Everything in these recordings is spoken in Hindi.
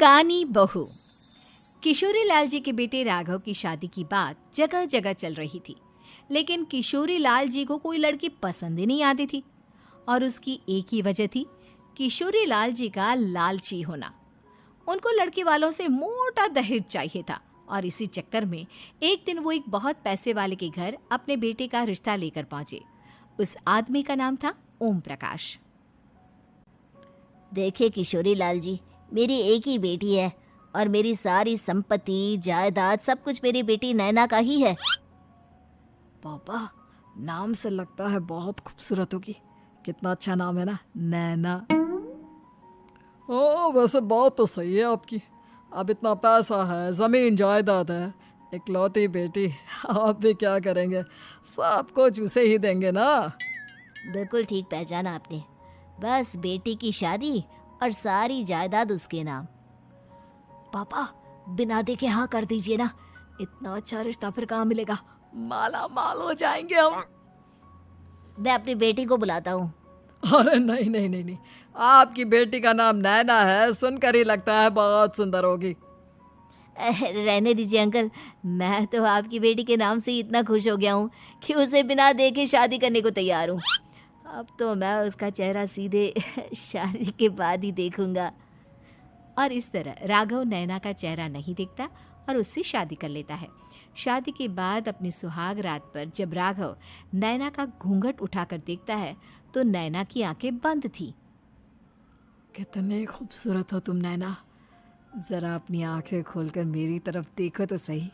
कानी बहू। किशोरी लाल जी के बेटे राघव की शादी की बात जगह जगह चल रही थी, लेकिन किशोरी लाल जी को कोई लड़की पसंद ही नहीं आती थी। और उसकी एक ही वजह थी, किशोरी लाल जी का लालची होना। उनको लड़की वालों से मोटा दहेज चाहिए था और इसी चक्कर में एक दिन वो एक बहुत पैसे वाले के घर अपने बेटे का रिश्ता लेकर पहुंचे। उस आदमी का नाम था ओम प्रकाश। देखिए किशोरी लाल जी, मेरी एक ही बेटी है और मेरी सारी संपत्ति जायदाद सब कुछ मेरी बेटी नैना का ही है। पापा, नाम से लगता है बहुत खूबसूरत होगी। कितना अच्छा नाम है ना, नैना। ओ, वैसे बात तो सही है आपकी। अब इतना पैसा है, जमीन जायदाद है, इकलौती बेटी, आप भी क्या करेंगे? सब कुछ उसे ही देंगे ना। बिल्कुल ठीक पहचाना आपने। बस बेटी की शादी और सारी जायदाद उसके नाम। पापा, बिना देखे हाँ कर दीजिए ना। इतना अच्छा रिश्ता फिर कहाँ मिलेगा? माला माल हो जाएंगे हम। मैं अपनी बेटी को बुलाता हूँ। अरे नहीं नहीं नहीं नहीं, आपकी बेटी का नाम नैना है, सुनकर ही लगता है बहुत सुंदर होगी। रहने दीजिए अंकल, मैं तो आपकी बेटी के नाम से ही इतना खुश हो गया हूँ कि उसे बिना देखे शादी करने को तैयार हूँ। अब तो मैं उसका चेहरा सीधे शादी के बाद ही देखूंगा। और इस तरह राघव नैना का चेहरा नहीं देखता और उससे शादी कर लेता है। शादी के बाद अपनी सुहाग रात पर जब राघव नैना का घूंघट उठाकर देखता है तो नैना की आंखें बंद थी। कितने खूबसूरत हो तुम नैना, जरा अपनी आंखें खोलकर मेरी तरफ देखो तो सही।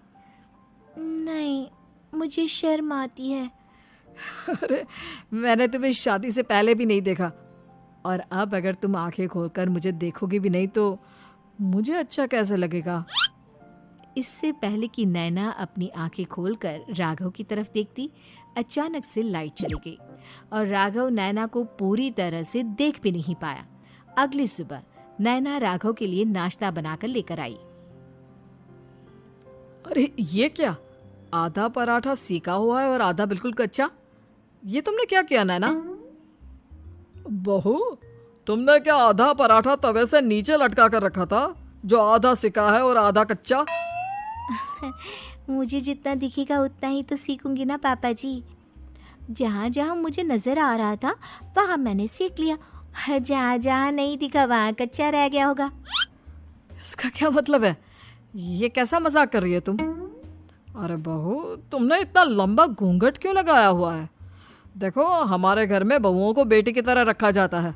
नहीं, मुझे शर्म आती है। अरे, मैंने तुम्हें शादी से पहले भी नहीं देखा, और अब अगर तुम आंखें खोलकर मुझे देखोगी भी नहीं तो मुझे अच्छा कैसे लगेगा? इससे पहले कि नैना अपनी आंखें खोलकर राघव की तरफ देखती, अचानक से लाइट चली गई और राघव नैना को पूरी तरह से देख भी नहीं पाया। अगली सुबह नैना राघव के लिए नाश्ता बनाकर लेकर आई। अरे ये क्या, आधा पराठा सेका हुआ है और आधा बिल्कुल कच्चा। ये तुमने क्या किया नैना? बहू, तुमने क्या आधा पराठा तवे से नीचे लटका कर रखा था, जो आधा सेका है और आधा कच्चा? मुझे जितना दिखेगा उतना ही तो सीखूंगी ना पापा जी। जहाँ जहाँ मुझे नजर आ रहा था वहाँ मैंने सीख लिया, जहाँ जहाँ नहीं दिखा वहाँ कच्चा रह गया होगा। इसका क्या मतलब है? ये कैसा मजाक कर रही है तुम? अरे बहू, तुमने इतना लंबा घूंघट क्यों लगाया हुआ है? देखो, हमारे घर में बहुओं को बेटी की तरह रखा जाता है,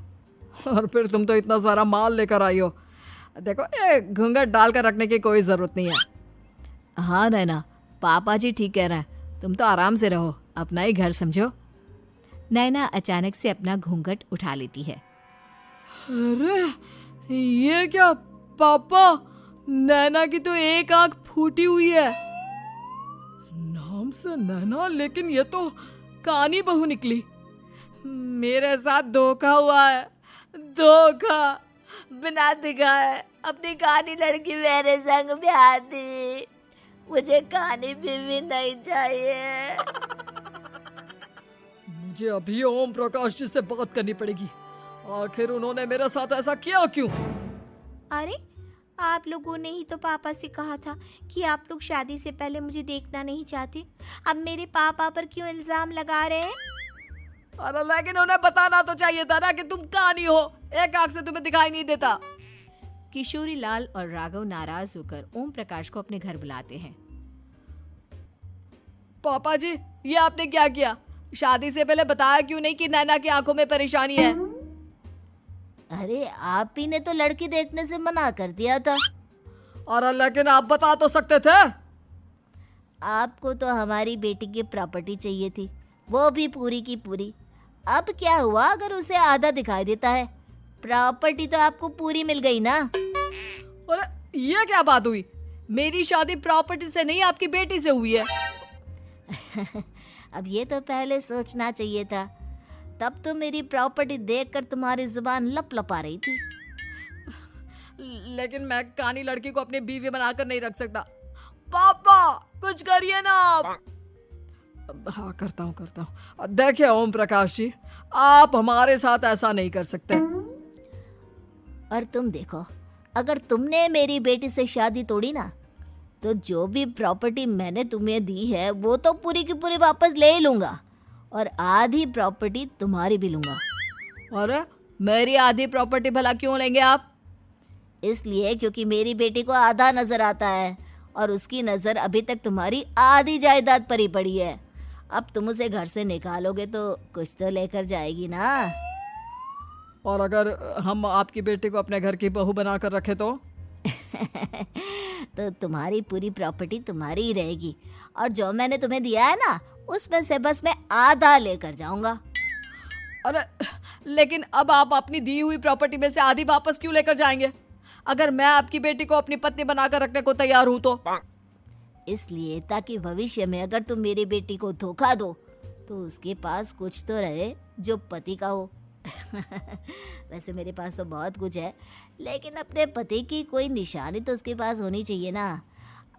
और फिर तुम तो इतना सारा माल लेकर आई हो। देखो, ये घूंघट डालकर रखने की कोई ज़रूरत नहीं है। हाँ नैना, पापा जी ठीक कह रहे हैं, तुम तो आराम से रहो, अपना ही घर समझो। नैना अचानक से अपना घूंघट उठा लेती है। अरे ये क्या पापा, नैना की तो एक आंख फूटी हुई है। नाम से नैना, लेकिन ये तो कानी बहू निकली। मेरे साथ धोखा हुआ है, धोखा। बिना दिखाए अपनी कानी लड़की मेरे संग ब्याह दी। मुझे कानी बीवी नहीं चाहिए। मुझे अभी ओम प्रकाश जी से बात करनी पड़ेगी। आखिर उन्होंने मेरे साथ ऐसा किया क्यों? अरे, आप लोगों ने ही तो पापा से कहा था कि आप लोग शादी से पहले मुझे देखना नहीं चाहते। अब मेरे पापा पर क्यों इल्जाम लगा रहे हैं? अरे लेकिन उन्हें बताना तो चाहिए था ना कि तुम कानी हो, एक आंख से तुम्हें दिखाई नहीं देता। किशोरी लाल और राघव नाराज होकर ओम प्रकाश को अपने घर बुलाते हैं। पापा जी, ये आपने क्या किया? शादी से पहले बताया क्यों नहीं कि नैना की आंखों में परेशानी है? अरे, आप ही ने तो लड़की देखने से मना कर दिया था। और लेकिन आप बता तो सकते थे। आपको तो हमारी बेटी की प्रॉपर्टी चाहिए थी, वो भी पूरी की पूरी। अब क्या हुआ अगर उसे आधा दिखाई देता है? प्रॉपर्टी तो आपको पूरी मिल गई ना। अरे ये क्या बात हुई? मेरी शादी प्रॉपर्टी से नहीं, आपकी बेटी से हुई है। अब ये तो पहले सोचना चाहिए था, तब तो मेरी प्रॉपर्टी देखकर तुम्हारी जुबान लप लपा रही थी। लेकिन मैं कानी लड़की को अपनी बीवी बनाकर नहीं रख सकता। पापा, कुछ करिए ना आप। हाँ, करता हूँ। देखिए ओम प्रकाश जी, आप हमारे साथ ऐसा नहीं कर सकते। और तुम देखो, अगर तुमने मेरी बेटी से शादी तोड़ी ना, तो जो भी प्रॉपर्टी मैंने तुम्हें दी है वो तो पूरी की पूरी वापस ले ही लूँगा, और आधी प्रॉपर्टी तुम्हारी भी लूँगा। अरे मेरी आधी प्रॉपर्टी भला क्यों लेंगे आप? इसलिए क्योंकि मेरी बेटी को आधा नज़र आता है और उसकी नज़र अभी तक तुम्हारी आधी जायदाद पर ही पड़ी है। अब तुम उसे घर से निकालोगे तो कुछ तो लेकर जाएगी ना। और अगर हम आपकी बेटी को अपने घर की बहू बनाकर रखे तो? तो तुम्हारी पूरी प्रॉपर्टी तुम्हारी ही रहेगी, और जो मैंने तुम्हें दिया है ना, उसमें से बस मैं आधा लेकर जाऊंगा। अरे लेकिन अब आप अपनी दी हुई प्रॉपर्टी में से आधी वापस क्यों लेकर जाएंगे? अगर मैं आपकी बेटी को अपनी पत्नी बनाकर रखने को तैयार हूं तो? इसलिए ताकि भविष्य में अगर तुम मेरी बेटी को धोखा दो तो उसके पास कुछ तो रहे जो पति का हो। वैसे मेरे पास तो बहुत कुछ है, लेकिन अपने पति की कोई निशानी तो उसके पास होनी चाहिए ना।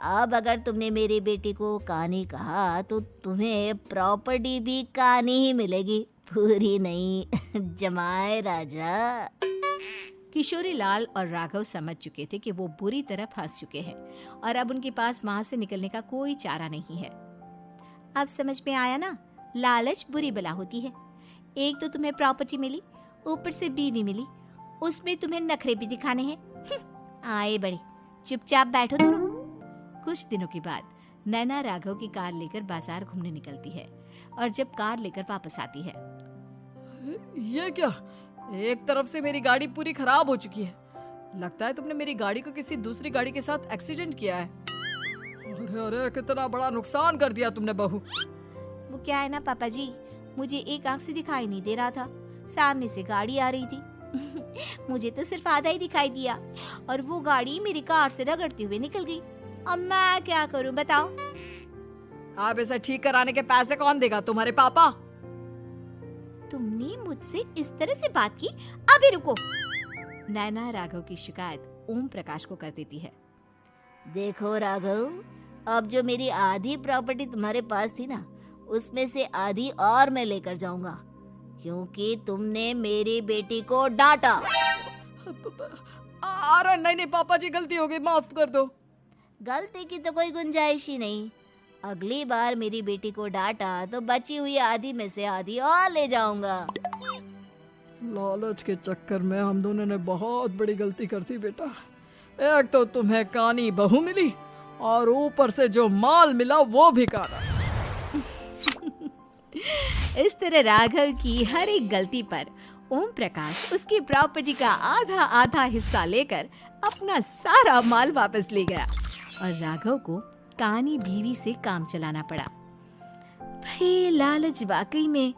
अब अगर तुमने मेरी बेटी को कहानी कहा तो तुम्हें प्रॉपर्टी भी कहानी ही मिलेगी, पूरी नहीं। जमाए राजा। किशोरी लाल और राघव समझ चुके थे कि वो बुरी तरह फंस चुके हैं और अब उनके पास वहां से निकलने का कोई चारा नहीं है। अब समझ में आया ना, लालच बुरी बला होती है। एक तो तुम्हें प्रॉपर्टी मिली, ऊपर से बीवी मिली, उसमें तुम्हें नखरे भी दिखाने हैं। आए बड़े, चुपचाप बैठो दोनों। कुछ दिनों के बाद नैना राघव की कार लेकर बाजार घूमने निकलती है और जब कार लेकर वापस आती है, ये क्या? एक तरफ से मेरी गाड़ी पूरी खराब हो चुकी है। लगता है तुमने मेरी गाड़ी को किसी दूसरी गाड़ी के साथ एक्सीडेंट किया है। अरे अरे कितना बड़ा नुकसान कर दिया तुमने बहू। वो क्या है ना पापा जी, मुझे एक आंख से दिखाई नहीं दे रहा था, सामने से गाड़ी आ रही थी। मुझे तो सिर्फ आधा ही दिखाई दिया और वो गाड़ी मेरी कार से रगड़ते हुए निकल गई। अब मैं क्या करूं बताओ? आप इसे ठीक कराने के पैसे कौन देगा? तुम्हारे पापा। तुमने मुझसे इस तरह से बात की? अभी रुको। नैना राघव की शिकायत ओम प्रकाश को कर देती है। देखो राघव, अब जो मेरी आधी प्रॉपर्टी तुम्हारे पास थी ना, उसमें से आधी और मैं लेकर जाऊंगा, क्योंकि तुमने मेरी बेटी को डांटा। अरे नहीं नहीं पापा जी, गलती हो गई, माफ कर दो। गलती की तो कोई गुंजाइश ही नहीं। अगली बार मेरी बेटी को डांटा तो बची हुई आधी में से आधी और ले जाऊंगा। लालच के चक्कर में हम दोनों ने बहुत बड़ी गलती कर दी बेटा। एक तो तुम्हें कानी बहू मिली और ऊपर से जो माल मिला वो भी काना। इस तरह राघव की हर एक गलती पर ओम प्रकाश उसकी प्रॉपर्टी का आधा आधा हिस्सा लेकर अपना सारा माल वापस ले गया और राघव को कानी बीवी से काम चलाना पड़ा। भाई लालच वाकई में